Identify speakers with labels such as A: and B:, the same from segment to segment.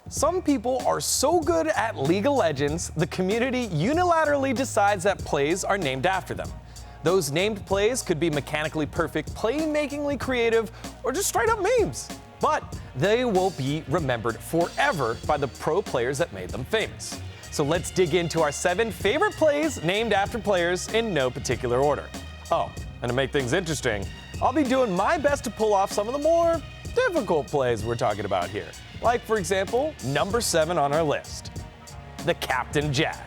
A: Some people are so good at League of Legends, the community unilaterally decides that plays are named after them. Those named plays could be mechanically perfect, playmakingly creative, or just straight up memes. But they will be remembered forever by the pro players that made them famous. So let's dig into our 7 favorite plays named after players in no particular order. Oh, and to make things interesting, I'll be doing my best to pull off some of the more difficult plays we're talking about here. Like, for example, number 7 on our list, the Captain Jack.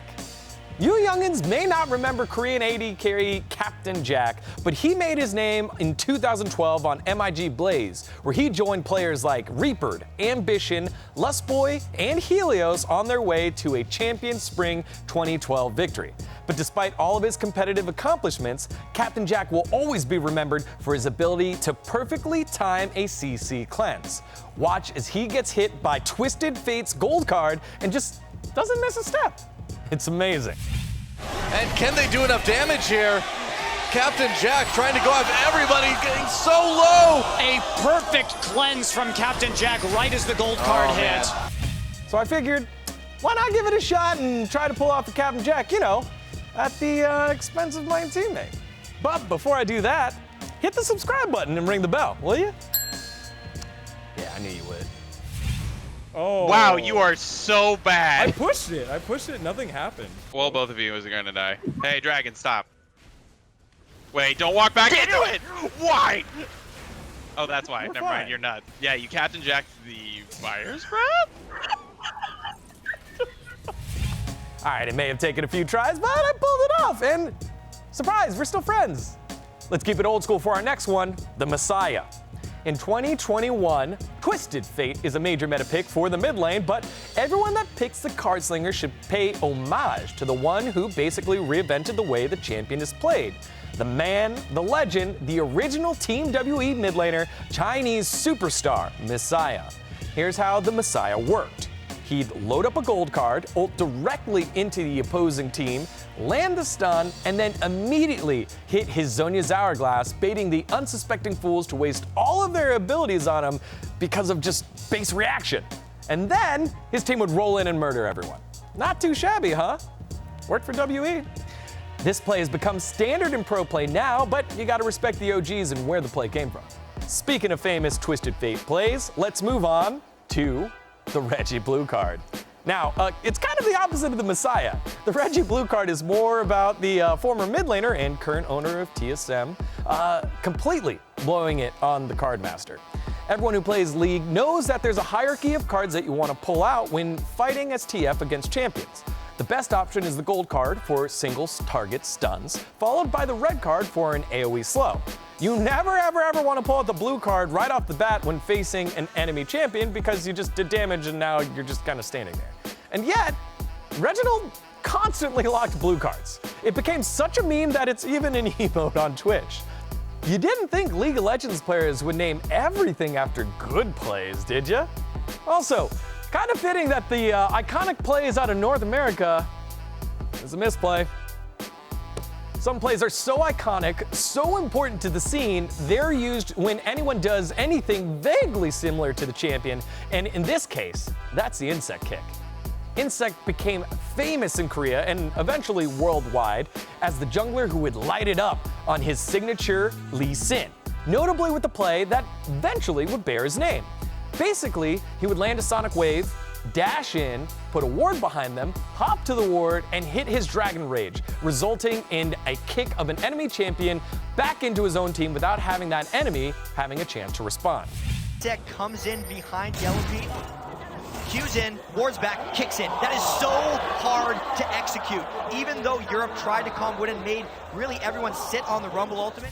A: You youngins may not remember Korean AD carry Captain Jack, but he made his name in 2012 on MIG Blaze, where he joined players like Reaper, Ambition, Lustboy, and Helios on their way to a Champion Spring 2012 victory. But despite all of his competitive accomplishments, Captain Jack will always be remembered for his ability to perfectly time a CC cleanse. Watch as he gets hit by Twisted Fate's gold card and just doesn't miss a step. It's amazing.
B: And can they do enough damage here? Captain Jack trying to go after everybody, getting so low.
C: A perfect cleanse from Captain Jack right as the gold card hit.
B: Man.
A: So I figured, why not give it a shot and try to pull off the Captain Jack, you know, at the expense of my teammate. But before I do that, hit the subscribe button and ring the bell, will you? Yeah, I knew you would.
D: Oh.
E: Wow, you are so bad.
D: I pushed it, nothing happened.
E: Well, both of you is gonna die. Hey, Dragon, stop. Wait, don't walk back into it! Why? Oh, that's why. Never mind, you're nuts. Yeah, you Captain Jack the fire scrap?
A: All right, it may have taken a few tries, but I pulled it off, and surprise, we're still friends. Let's keep it old school for our next one, the Messiah. In 2021, Twisted Fate is a major meta pick for the mid lane, but everyone that picks the card slinger should pay homage to the one who basically reinvented the way the champion is played. The man, the legend, the original Team WE mid laner, Chinese superstar, Messiah. Here's how the Messiah worked. He'd load up a gold card, ult directly into the opposing team, land the stun, and then immediately hit his Zhonya's Hourglass, baiting the unsuspecting fools to waste all of their abilities on him because of just base reaction. And then his team would roll in and murder everyone. Not too shabby, huh? Worked for WE. This play has become standard in pro play now, but you gotta respect the OGs and where the play came from. Speaking of famous Twisted Fate plays, let's move on to the Reggie Blue card. Now, it's kind of the opposite of the Messiah. The Reggie Blue card is more about the former mid laner and current owner of TSM completely blowing it on the card master. Everyone who plays League knows that there's a hierarchy of cards that you want to pull out when fighting as TF against champions. The best option is the gold card for single target stuns, followed by the red card for an AoE slow. You never ever want to pull out the blue card right off the bat when facing an enemy champion because you just did damage and now you're just kind of standing there. And yet, Reginald constantly locked blue cards. It became such a meme that it's even an emote on Twitch. You didn't think League of Legends players would name everything after good plays, did you? Also, kind of fitting that the iconic plays out of North America is a misplay. Some plays are so iconic, so important to the scene, they're used when anyone does anything vaguely similar to the champion, and in this case, that's the Insect Kick. Insect became famous in Korea and eventually worldwide as the jungler who would light it up on his signature Lee Sin, notably with the play that eventually would bear his name. Basically, he would land a sonic wave, dash in, put a ward behind them, hop to the ward, and hit his Dragon Rage, resulting in a kick of an enemy champion back into his own team without having that enemy having a chance to respond.
F: Insect comes in behind LP, Q's in, wards back, kicks in. That is so hard to execute. Even though Europe tried to calm Wood and made really everyone sit on the Rumble ultimate.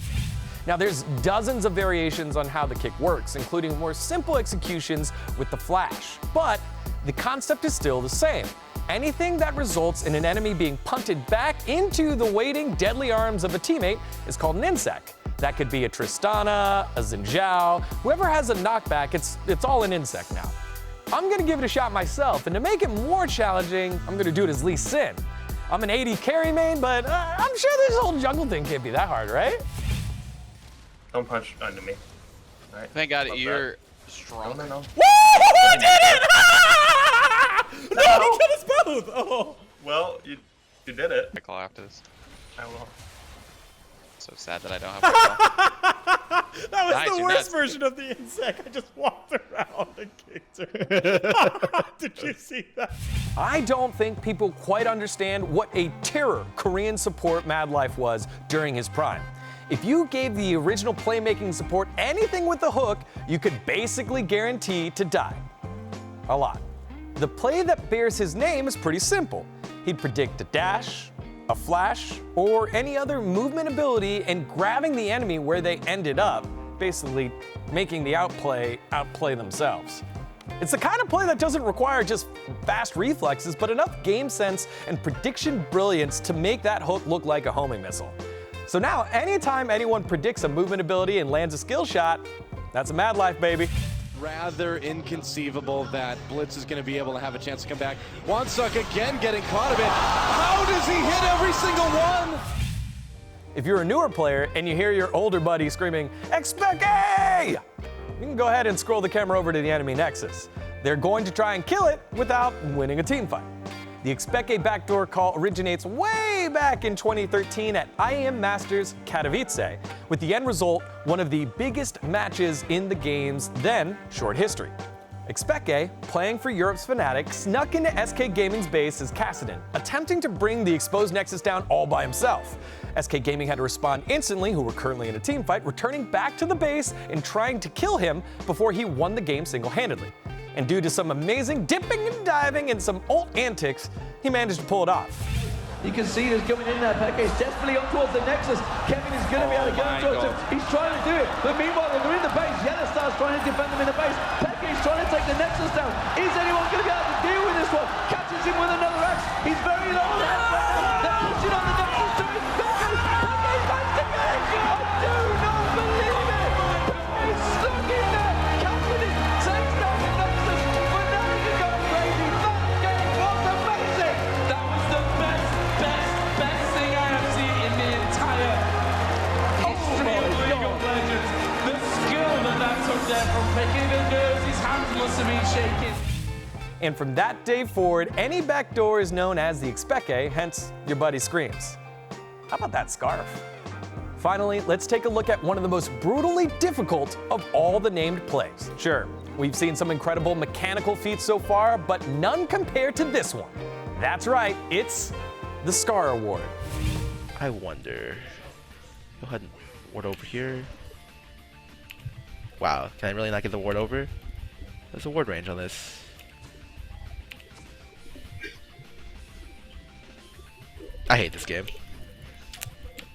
A: Now there's dozens of variations on how the kick works, including more simple executions with the flash. But the concept is still the same. Anything that results in an enemy being punted back into the waiting deadly arms of a teammate is called an insect. That could be a Tristana, a Xin Zhao, whoever has a knockback, it's all an insect now. I'm gonna give it a shot myself, and to make it more challenging, I'm gonna do it as Lee Sin. I'm an AD carry main, but I'm sure this whole jungle thing can't be that hard, right?
G: Don't punch under me. All right.
E: Thank God you're strong.
G: No.
A: Woo! I did it!
G: You did it.
E: Pickle after this.
G: I will.
E: So sad that I don't have pickle.
D: That was
E: Nice,
D: the
E: you're
D: worst
E: nuts.
D: version of the insect. I just walked around and kicked her. Did you see that?
A: I don't think people quite understand what a terror Korean support Mad Life was during his prime. If you gave the original playmaking support anything with the hook, you could basically guarantee to die. A lot. The play that bears his name is pretty simple. He'd predict a dash, a flash, or any other movement ability and grabbing the enemy where they ended up, basically making the outplay themselves. It's the kind of play that doesn't require just fast reflexes, but enough game sense and prediction brilliance to make that hook look like a homing missile. So now, anytime anyone predicts a movement ability and lands a skill shot, that's a Mad Life, baby.
H: Rather inconceivable that Blitz is going to be able to have a chance to come back. Wansuk again getting caught a bit. How does he hit every single one?
A: If you're a newer player and you hear your older buddy screaming, "Expeke!" you can go ahead and scroll the camera over to the enemy nexus. They're going to try and kill it without winning a team fight. The Expeke backdoor call originates way back in 2013 at IEM Masters Katowice, with the end result one of the biggest matches in the game's then short history. Expeke, playing for Europe's Fnatic, snuck into SK Gaming's base as Kassadin, attempting to bring the exposed Nexus down all by himself. SK Gaming had to respond instantly, who were currently in a team fight, returning back to the base and trying to kill him before he won the game single-handedly. And due to some amazing dipping and diving and some ult antics, he managed to pull it off.
I: You can see he's coming in there. Peke is desperately up towards the Nexus. Kevin is going to be able to get towards him. He's trying to do it. But meanwhile, they're in the base. Yellowstar's trying to defend them in the base. Peke is trying to take the Nexus down. Is anyone going to be able to deal with this one? Catches him with another axe. He's very low. They're pushing on the Nexus to his Peke managed to get it. I do not believe it. He's stuck in there. Catching it. Takes down the Nexus. But now he's going crazy. That game was amazing.
J: That was the best thing I have seen in the entire history of League of Legends. The skill that took there from Peke, the nerves, his hands must have been shaking.
A: And from that day forward, any backdoor is known as the Expeke, hence your buddy screams. How about that scarf? Finally, let's take a look at one of the most brutally difficult of all the named plays. Sure, we've seen some incredible mechanical feats so far, but none compare to this one. That's right, it's the Scar Award.
K: I wonder. Go ahead and ward over here. Wow, can I really not get the ward over? There's a ward range on this. I hate this game.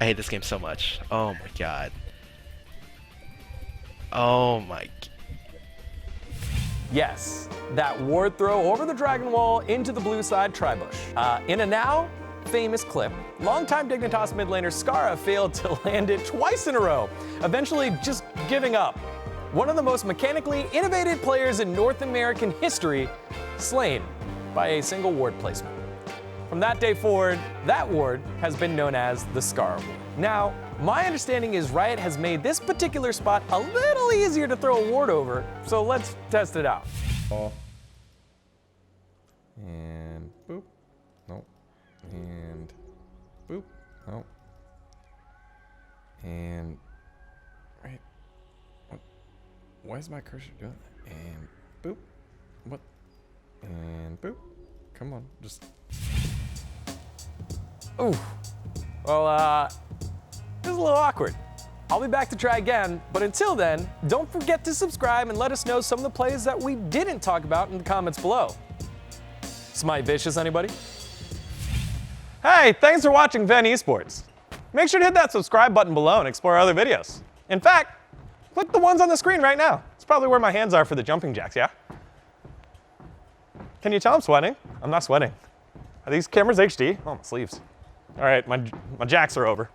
K: I hate this game so much. Oh my god. Oh my.
A: Yes, that ward throw over the Dragon Wall into the blue side tribush. In a now famous clip, longtime Dignitas mid laner Skara failed to land it twice in a row, eventually just giving up. One of the most mechanically innovative players in North American history, slain by a single ward placement. From that day forward, that ward has been known as the Scar Award. Now, my understanding is Riot has made this particular spot a little easier to throw a ward over, so let's test it out.
D: And boop. Nope. And boop. Nope. And wait. What? Why is my cursor doing that? And boop. What? And boop. Come on, just.
A: Ooh. Well, this is a little awkward. I'll be back to try again, but until then, don't forget to subscribe and let us know some of the plays that we didn't talk about in the comments below. Smite Vicious, anybody? Hey, thanks for watching VENN Esports. Make sure to hit that subscribe button below and explore other videos. In fact, click the ones on the screen right now. It's probably where my hands are for the jumping jacks, yeah? Can you tell I'm sweating? I'm not sweating. Are these cameras HD? Oh, my sleeves. All right, my jacks are over.